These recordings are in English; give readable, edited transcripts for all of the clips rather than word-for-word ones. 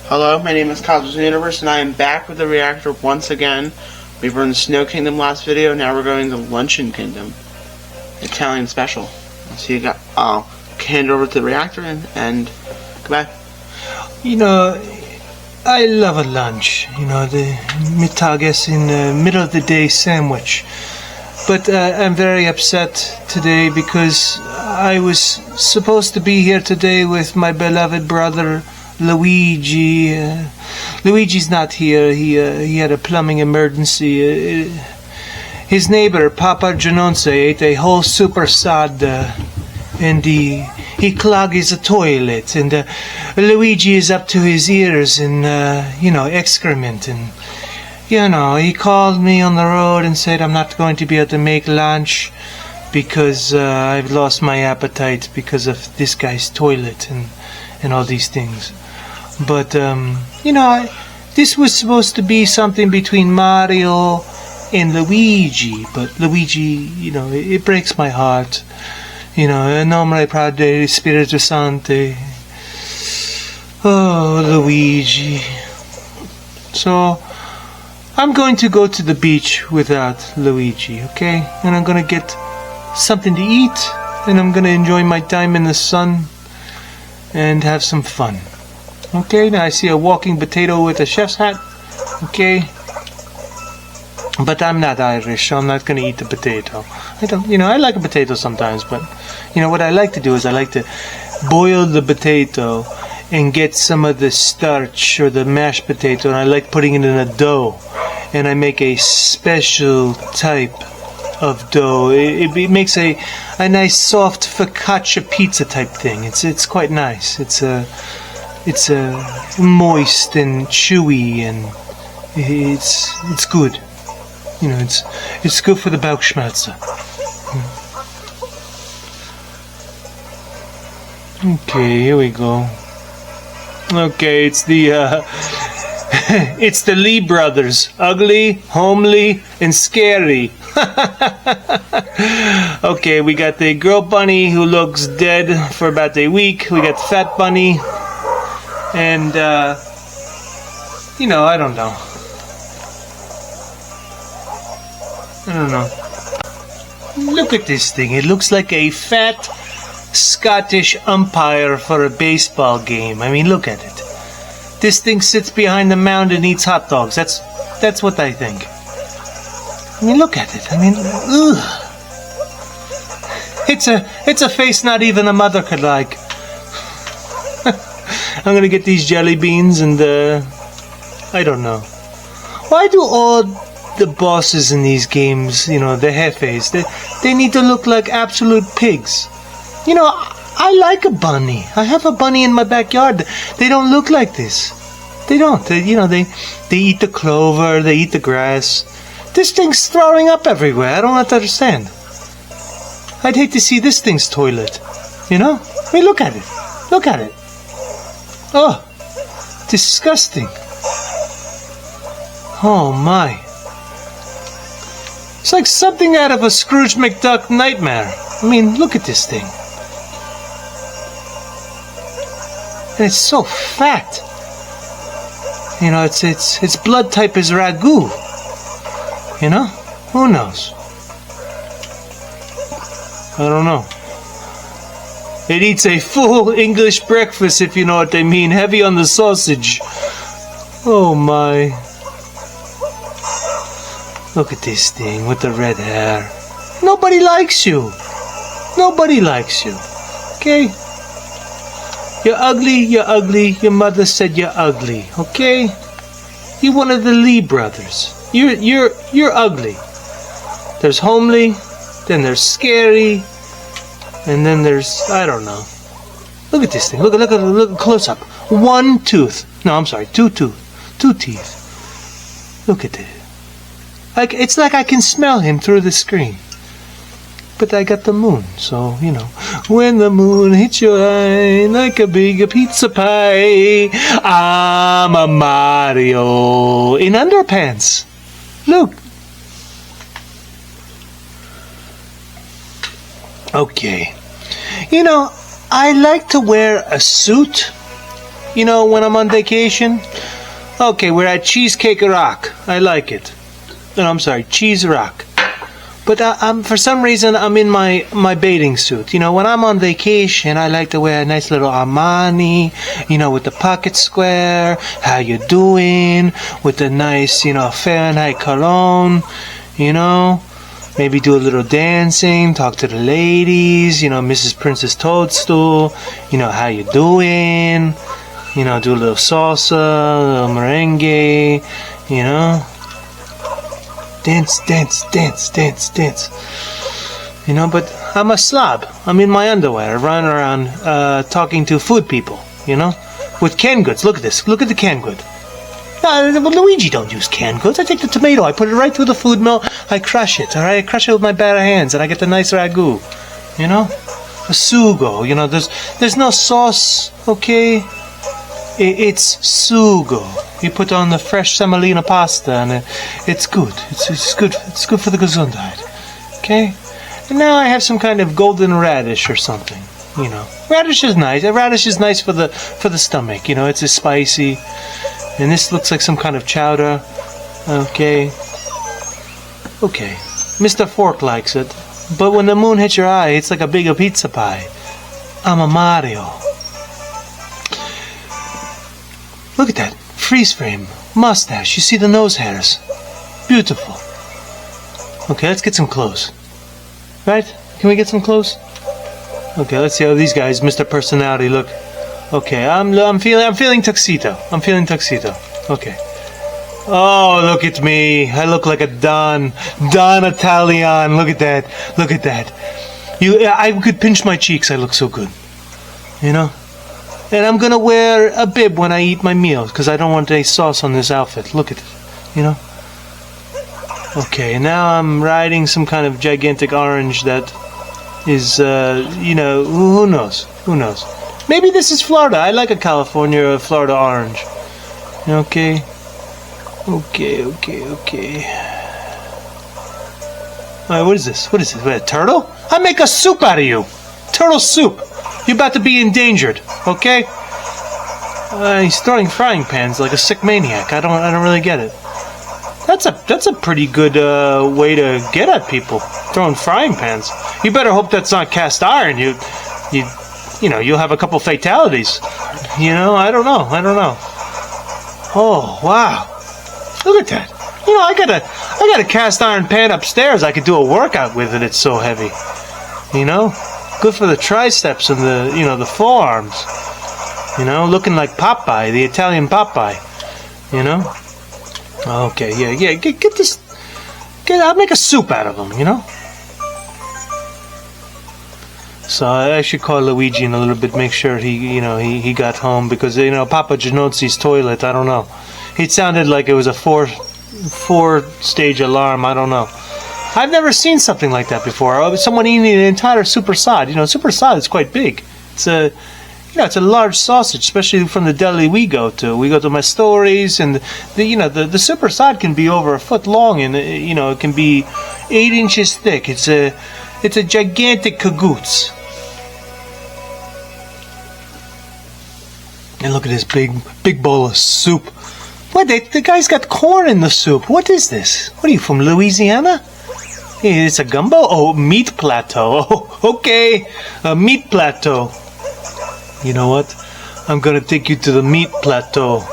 Hello, my name is Cosmo Universe, and I am back with the Reactor once again. We were in the Snow Kingdom last video, now we're going to Luncheon Kingdom. Italian special. So you got, I'll hand over to the Reactor and goodbye. You know, I love a lunch. You know, the mittages in the middle of the day sandwich. But I'm very upset today because I was supposed to be here today with my beloved brother Luigi. Luigi's not here. He had a plumbing emergency. His neighbor Papa Gianonce ate a whole super sad and he clogged his toilet, and Luigi is up to his ears in excrement, and he called me on the road and said I'm not going to be able to make lunch because I've lost my appetite because of this guy's toilet and all these things. But this was supposed to be something between Mario and Luigi, but Luigi, it breaks my heart. Nomine Padre Spiritus Sancti. Oh, Luigi. So, I'm going to go to the beach without Luigi, okay? And I'm going to get something to eat, and I'm going to enjoy my time in the sun and have some fun. Okay, now I see a walking potato with a chef's hat. Okay. But I'm not Irish, so I'm not going to eat the potato. I like a potato sometimes, but, what I like to do is I like to boil the potato and get some of the starch or the mashed potato, and I like putting it in a dough. And I make a special type of dough. It makes a nice soft focaccia pizza type thing. It's quite nice. It's moist and chewy, and it's good. It's good for the Bauchschmerzen. Okay, here we go. Okay, it's the it's the Lee brothers. Ugly, homely, and scary. Okay, we got the girl bunny who looks dead for about a week. We got the fat bunny. And, I don't know. Look at this thing. It looks like a fat Scottish umpire for a baseball game. I mean, look at it. This thing sits behind the mound and eats hot dogs. That's what I think. I mean, look at it. I mean, ugh. It's a face not even a mother could like. I'm gonna get these jelly beans and I don't know. Why do all the bosses in these games, the jefes, they need to look like absolute pigs? I like a bunny. I have a bunny in my backyard. They don't look like this. They don't. They eat the clover. They eat the grass. This thing's throwing up everywhere. I don't understand. I'd hate to see this thing's toilet. I mean, look at it. Look at it. Oh, disgusting. Oh my. It's like something out of a Scrooge McDuck nightmare. I mean, look at this thing. And it's so fat. Its blood type is ragu. Who knows? I don't know. It eats a full English breakfast, if you know what I mean. Heavy on the sausage. Oh my. Look at this thing with the red hair. Nobody likes you. Nobody likes you. Okay? You're ugly, you're ugly. Your mother said you're ugly. Okay? You're one of the Lee brothers. You're ugly. There's homely, then there's scary, and then there's, I don't know. Look at this thing. Look close up. One tooth. No, I'm sorry. Two teeth. Look at it. It's like I can smell him through the screen. But I got the moon, so, when the moon hits your eye like a big pizza pie, I'm a Mario in underpants. Look. Okay. I like to wear a suit you know, when I'm on vacation? Okay, we're at Cheesecake Rock. I like it. No, I'm sorry, Cheese Rock. But for some reason, I'm in my bathing suit. You know, when I'm on vacation, I like to wear a nice little Armani, you know, with the pocket square, how you doing, with the nice, you know, Fahrenheit cologne, you know. Maybe do a little dancing, talk to the ladies, you know, Mrs. Princess Toadstool, you know, how you doing, you know, do a little salsa, a little merengue, you know. Dance, dance, dance, dance, dance. You know, but I'm a slob. I'm in my underwear, running around talking to food people, you know, with canned goods. Look at this. Look at the canned good. Luigi don't use canned goods. I take the tomato, I put it right through the food mill, I crush it, alright? I crush it with my bare hands, and I get the nice ragu, you know? A sugo, you know, there's no sauce, okay? It's sugo. You put on the fresh semolina pasta, and it's good. It's good. It's good for the Gesundheit. Okay. And now I have some kind of golden radish or something. You know, radish is nice. A radish is nice for the stomach. You know, it's spicy. And this looks like some kind of chowder. Okay. Okay. Mr. Fork likes it, but when the moon hits your eye, it's like a big pizza pie. I'm a Mario. Look at that. Freeze frame. Mustache. You see the nose hairs. Beautiful. Okay, let's get some clothes. Right? Can we get some clothes? Okay, let's see how these guys, Mr. Personality, look. Okay, I'm feeling tuxedo. I'm feeling tuxedo. Okay. Oh, look at me. I look like a Don Italian. Look at that. Look at that. I could pinch my cheeks. I look so good. You know? And I'm gonna wear a bib when I eat my meals because I don't want any sauce on this outfit. Look at it, you know. Okay, and now I'm riding some kind of gigantic orange that is, you know, who knows? Who knows? Maybe this is Florida. I like a California or Florida orange. Okay. Okay. Alright, what is this? What is this? What, a turtle? I make a soup out of you. Turtle soup. You're about to be endangered, okay? He's throwing frying pans like a sick maniac. I don't really get it. That's a pretty good way to get at people. Throwing frying pans. You better hope that's not cast iron. You know, you'll have a couple fatalities. You know, I don't know. Oh wow! Look at that. You know, I got a cast iron pan upstairs. I could do a workout with it. It's so heavy. You know. Good for the triceps and the, you know, the forearms. You know, looking like Popeye, the Italian Popeye. You know? Okay, yeah. Get this. I'll make a soup out of them, you know? So I should call Luigi in a little bit, make sure he got home, because, you know, Papa Gianozzi's toilet, I don't know. It sounded like it was a four-stage alarm, I don't know. I've never seen something like that before. Someone eating an entire supersad. You know, supersad is quite big. It's a large sausage, especially from the deli we go to. We go to my stories, and the supersad can be over a foot long, and you know, it can be 8 inches thick. It's a gigantic cagouts. And look at this big bowl of soup. What? The guy's got corn in the soup. What is this? What are you, from Louisiana? It's a gumbo? Oh, meat plateau. Oh, okay. A meat plateau. You know what? I'm gonna take you to the meat plateau.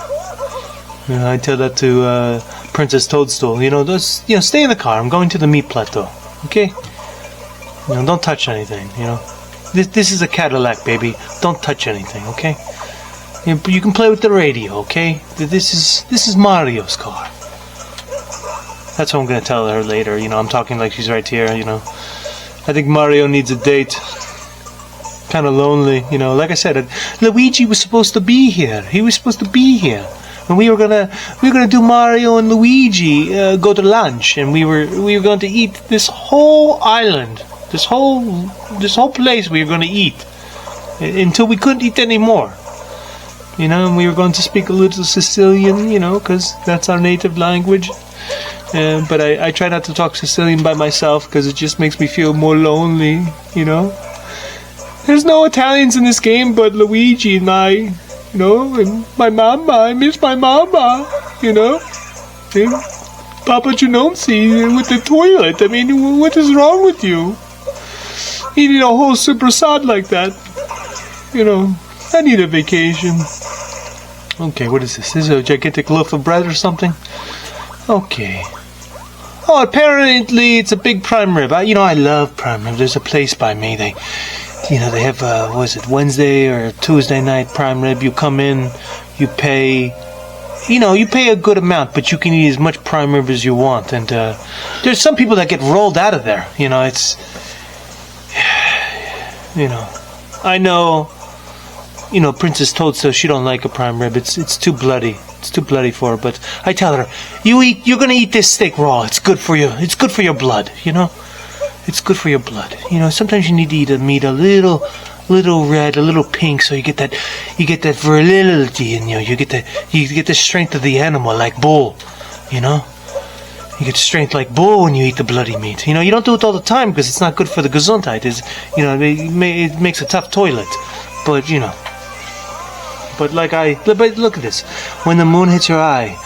You know, I tell that to Princess Toadstool. You know, stay in the car. I'm going to the meat plateau. Okay? You know, don't touch anything. You know, this is a Cadillac, baby. Don't touch anything. Okay? You can play with the radio. Okay? This is Mario's car. That's what I'm going to tell her later. You know, I'm talking like she's right here, you know. I think Mario needs a date. Kind of lonely, you know. Like I said, Luigi was supposed to be here. He was supposed to be here. And we were gonna do Mario and Luigi go to lunch, and we were going to eat this whole island, this whole place we were going to eat until we couldn't eat anymore. You know, and we were going to speak a little Sicilian, you know, because that's our native language. But I try not to talk Sicilian by myself because it just makes me feel more lonely, you know. There's no Italians in this game but Luigi and I. You know, and my mama, I miss my mama, you know. And Papa Genomsi with the toilet. I mean, what is wrong with you? Eating a whole supersad like that. You know, I need a vacation. Okay, what is this? This is a gigantic loaf of bread or something? Okay. Oh, apparently it's a big prime rib. I love prime rib. There's a place by me. They have, Wednesday or Tuesday night prime rib. You come in, you pay a good amount, but you can eat as much prime rib as you want. And there's some people that get rolled out of there. I know, Princess Toadstool, she don't like a prime rib. It's too bloody. It's too bloody for her. But I tell her, you're gonna eat this steak raw. It's good for you. It's good for your blood. It's good for your blood. Sometimes you need to eat the meat a little red, a little pink, so you get that virility in you. You get the strength of the animal, like bull. You get strength like bull when you eat the bloody meat. You don't do it all the time because it's not good for the Gesundheit. It makes a tough toilet. But But look at this. When the moon hits your eye.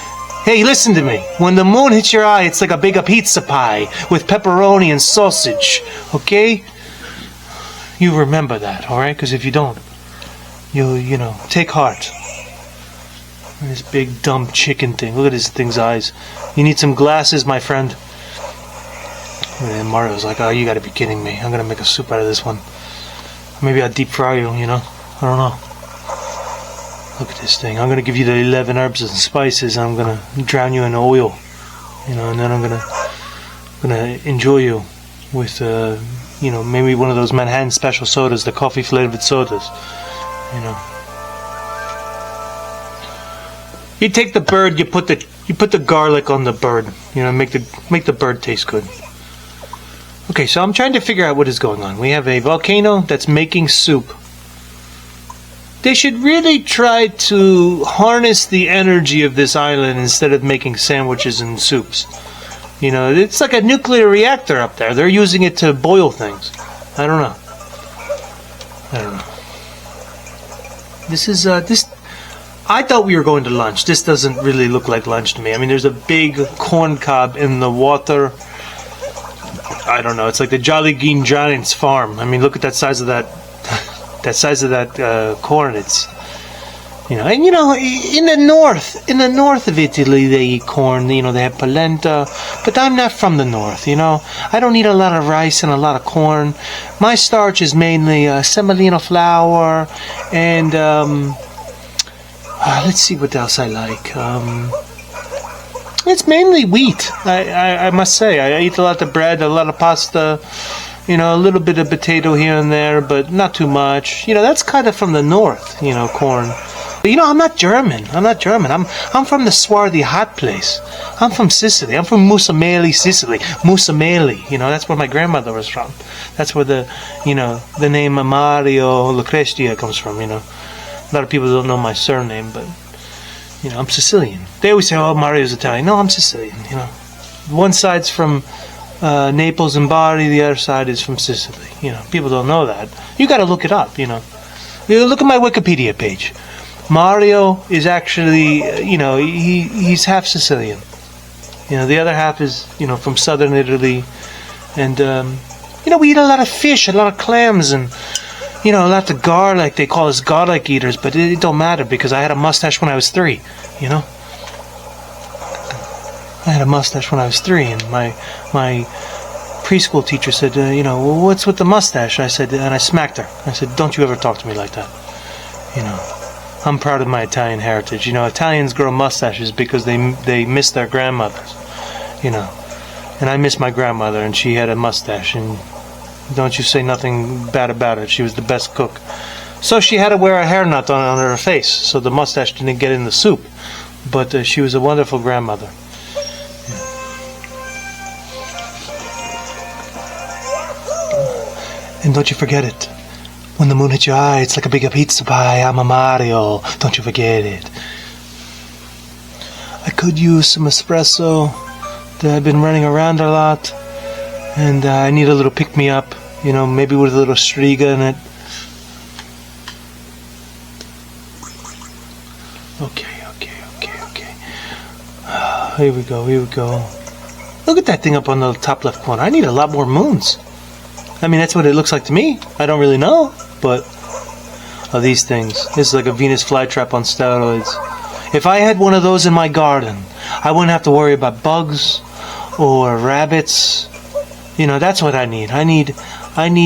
Hey, listen to me. When the moon hits your eye, it's like a big pizza pie with pepperoni and sausage. Okay? You remember that, alright? Because if you don't, take heart. This big dumb chicken thing. Look at this thing's eyes. You need some glasses, my friend. And Mario's like, oh, you gotta be kidding me. I'm gonna make a soup out of this one. Maybe I'll deep fry you, I don't know. Look at this thing. I'm gonna give you the 11 herbs and spices. I'm gonna drown you in oil, and then I'm gonna enjoy you with, maybe one of those Manhattan special sodas, the coffee flavored sodas, You take the bird, you put the garlic on the bird, make the bird taste good. Okay, so I'm trying to figure out what is going on. We have a volcano that's making soup. They should really try to harness the energy of this island instead of making sandwiches and soups. It's like a nuclear reactor up there. They're using it to boil things. I don't know. This is, I thought we were going to lunch. This doesn't really look like lunch to me. I mean, there's a big corn cob in the water. I don't know. It's like the Jolly Green Giants farm. I mean, look at that size of that corn. It's, in the north of Italy they eat corn. They have polenta. But I'm not from the north. I don't eat a lot of rice and a lot of corn. My starch is mainly semolina flour and let's see what else I like. It's mainly wheat. I must say, I eat a lot of bread, a lot of pasta. A little bit of potato here and there, but not too much. That's kind of from the north, corn. But, I'm not German. I'm from the swarthy hot place. I'm from Sicily. I'm from Musameli, Sicily. Musameli, that's where my grandmother was from. That's where the name Mario Lucrezia comes from, A lot of people don't know my surname, but, I'm Sicilian. They always say, oh, Mario's Italian. No, I'm Sicilian, One side's from Naples and Bari, the other side is from Sicily. People don't know that. You got to look it up. You look at my Wikipedia page. Mario is actually, he's half Sicilian. The other half is, from southern Italy, and we eat a lot of fish, a lot of clams, and a lot of garlic. They call us garlic eaters, but it don't matter because I had a mustache when I was 3. I had a mustache when I was 3, and my preschool teacher said, well, what's with the mustache? I said, and I smacked her. I said, don't you ever talk to me like that. I'm proud of my Italian heritage. Italians grow mustaches because they miss their grandmothers. And I miss my grandmother, and she had a mustache, and don't you say nothing bad about it. She was the best cook. So she had to wear a hairnet on her face, so the mustache didn't get in the soup. But she was a wonderful grandmother. And don't you forget it. When the moon hits your eye, it's like a big pizza pie. I'm a Mario. Don't you forget it. I could use some espresso. I've been running around a lot. And I need a little pick-me-up. Maybe with a little striga in it. Okay. Here we go. Look at that thing up on the top left corner. I need a lot more moons. I mean, that's what it looks like to me. I don't really know, but these things. This is like a Venus flytrap on steroids. If I had one of those in my garden, I wouldn't have to worry about bugs or rabbits. You know, that's what I need. I need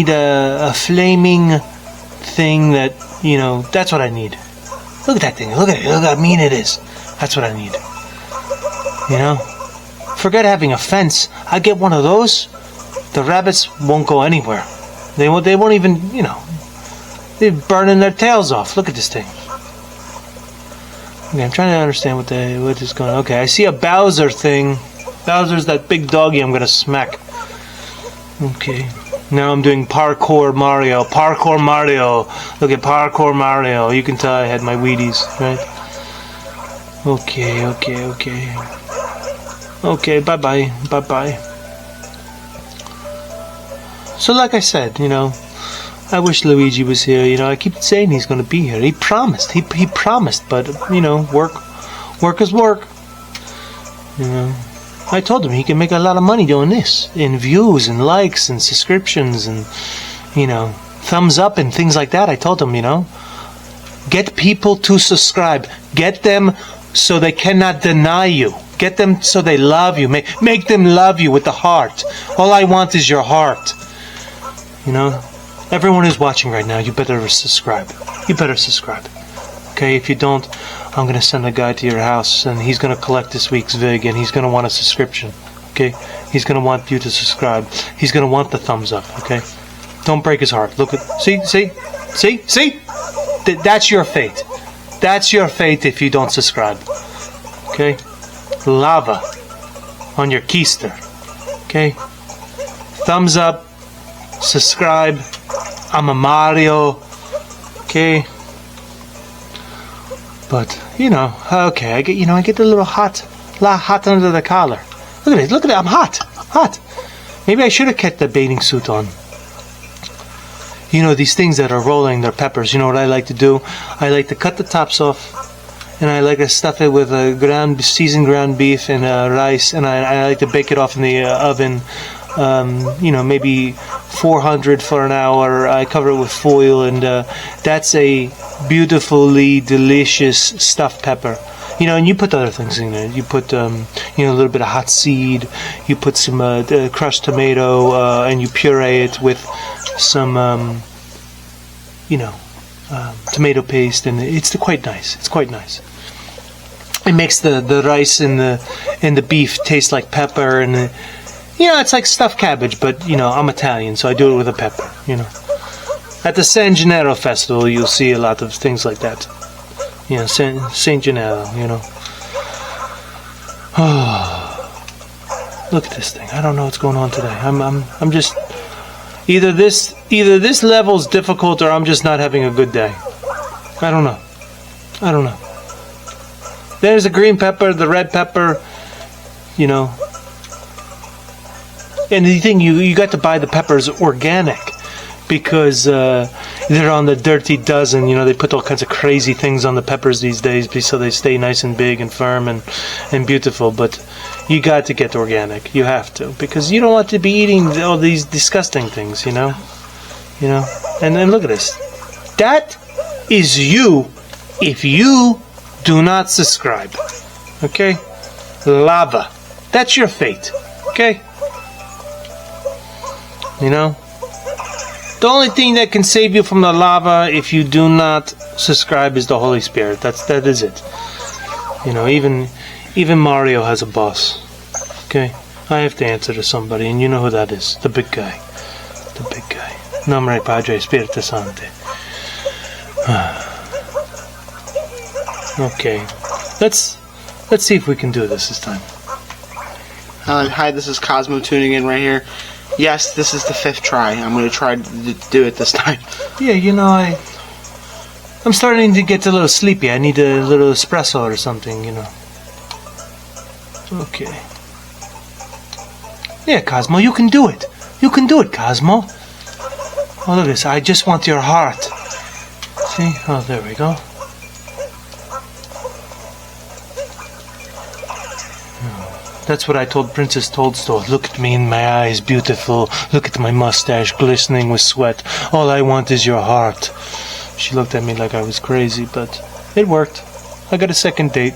a flaming thing that, you know, that's what I need. Look at that thing. Look at it. Look how mean it is. That's what I need. You know? Forget having a fence. I get one of those. The rabbits won't go anywhere. They won't even, you know, they're burning their tails off. Look at this thing. Okay, I'm trying to understand what is going on. Okay, I see a Bowser thing. Bowser's that big doggy I'm going to smack. Okay. Now I'm doing parkour Mario. Parkour Mario. Look at parkour Mario. You can tell I had my Wheaties, right? Okay. Okay, bye-bye. So like I said, you know, I wish Luigi was here. You know, I keep saying he's going to be here. He promised. He promised, but, you know, work is work. You know, I told him he can make a lot of money doing this, in views and likes and subscriptions and, you know, thumbs up and things like that. I told him, you know, get people to subscribe. Get them so they cannot deny you. Get them so they love you. Make them love you with the heart. All I want is your heart. You know, everyone who's watching right now, you better subscribe. You better subscribe. Okay, if you don't, I'm going to send a guy to your house and he's going to collect this week's VIG and he's going to want a subscription. Okay, he's going to want you to subscribe. He's going to want the thumbs up. Okay, don't break his heart. Look at, see? That's your fate. That's your fate if you don't subscribe. Okay, lava on your keister. Okay, thumbs up. Subscribe. I'm a Mario. Okay. But, you know, okay, I get a little hot under the collar. Look at it, I'm hot. Maybe I should have kept the bathing suit on. You know, these things that are rolling, they're peppers. You know what I like to do? I like to cut the tops off, and I like to stuff it with seasoned ground beef and rice, and I like to bake it off in the oven. You know, maybe 400 for an hour. I cover it with foil, and that's a beautifully delicious stuffed pepper. You know, and you put other things in there. You put, you know, a little bit of hot seed. You put some crushed tomato, and you puree it with some, you know, tomato paste, and it's quite nice. It's quite nice. It makes the rice and the beef taste like pepper, and you know, it's like stuffed cabbage, but, you know, I'm Italian, so I do it with a pepper, you know. At the San Gennaro Festival, you'll see a lot of things like that. You know, San Gennaro, you know. Oh, look at this thing. I don't know what's going on today. I'm just... Either this level's difficult or I'm just not having a good day. I don't know. There's the green pepper, the red pepper, you know. And the thing, you got to buy the peppers organic because they're on the Dirty Dozen. You know, they put all kinds of crazy things on the peppers these days so they stay nice and big and firm and beautiful. But you got to get organic. You have to, because you don't want to be eating all these disgusting things, you know. And then look at this. That is you if you do not subscribe. Okay? Lava. That's your fate. Okay? You know, the only thing that can save you from the lava if you do not subscribe is the Holy Spirit. That is it. You know, even Mario has a boss. Okay, I have to answer to somebody, and you know who that is. The big guy. Nomine Padre Spiritus Sancti. Okay, let's see if we can do this time. Hi, this is Cosmo tuning in right here. Yes, this is the 5th try. I'm going to try to do it this time. Yeah, you know, I'm starting to get a little sleepy. I need a little espresso or something, you know. Okay. Yeah, Cosmo, you can do it. You can do it, Cosmo. Oh, look at this. I just want your heart. See? Oh, there we go. That's what I told Princess Toadstool. Look at me in my eyes, beautiful. Look at my mustache glistening with sweat. All I want is your heart. She looked at me like I was crazy, but it worked. I got a second date.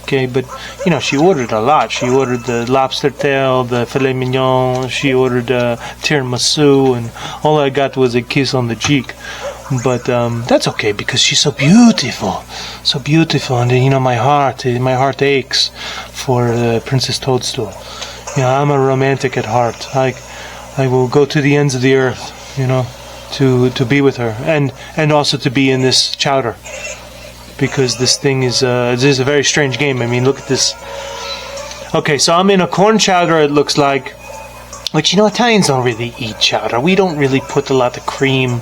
Okay, but, you know, she ordered a lot. She ordered the lobster tail, the filet mignon, she ordered tiramisu, and all I got was a kiss on the cheek. But that's okay, because she's so beautiful. So beautiful, and, you know, my heart aches for Princess Toadstool. You know, I'm a romantic at heart. I will go to the ends of the earth, you know, to be with her, and also to be in this chowder. Because this thing is a very strange game. I mean, look at this. Okay, so I'm in a corn chowder, it looks like. But you know, Italians don't really eat chowder. We don't really put a lot of cream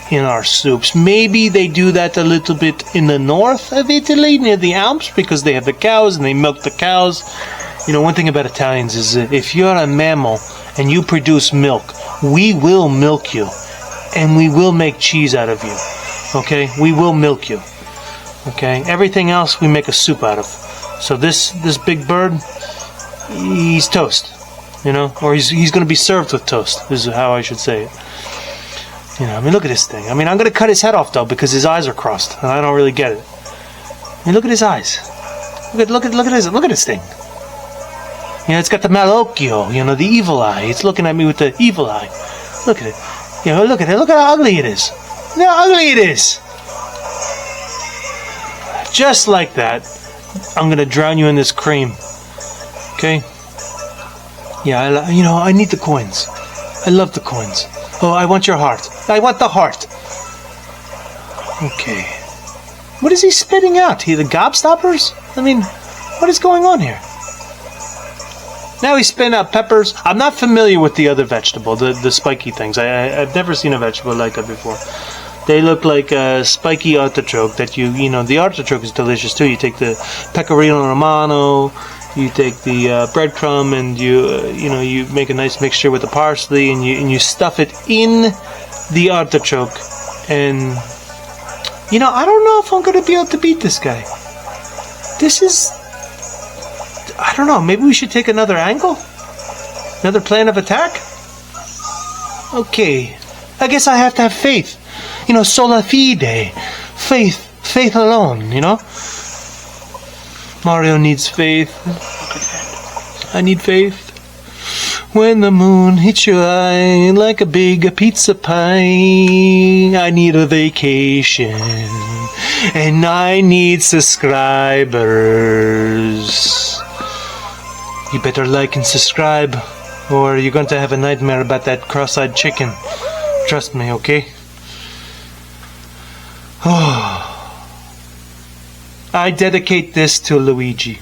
in our soups. Maybe they do that a little bit in the north of Italy, near the Alps, because they have the cows and they milk the cows. You know, one thing about Italians is if you're a mammal and you produce milk, we will milk you. And we will make cheese out of you. Okay? We will milk you. Okay, everything else we make a soup out of. So this big bird, he's toast, you know, or he's going to be served with toast. This is how I should say it. You know, I mean, look at this thing. I mean, I'm going to cut his head off though because his eyes are crossed, and I don't really get it. I mean, look at his eyes. Look at this thing. You know, it's got the malocchio, you know, the evil eye. It's looking at me with the evil eye. Look at it. You know, look at it. Look how ugly it is. Look how ugly it is. Just like that, I'm gonna drown you in this cream. Okay? Yeah, you know, I need the coins. I love the coins. Oh, I want your heart. I want the heart. Okay. What is he spitting out? The gobstoppers? I mean, what is going on here? Now he's spitting out peppers. I'm not familiar with the other vegetable, the spiky things. I've never seen a vegetable like that before. They look like a spiky artichoke that you know, the artichoke is delicious too. You take the pecorino romano, you take the breadcrumb, and you make a nice mixture with the parsley, and you stuff it in the artichoke. And, you know, I don't know if I'm going to be able to beat this guy. This is, I don't know, maybe we should take another angle? Another plan of attack? Okay, I guess I have to have faith. You know, sola fide, faith alone, you know? Mario needs faith. I need faith. When the moon hits your eye like a big pizza pie, I need a vacation, and I need subscribers. You better like and subscribe, or you're going to have a nightmare about that cross-eyed chicken. Trust me, okay? Oh, I dedicate this to Luigi.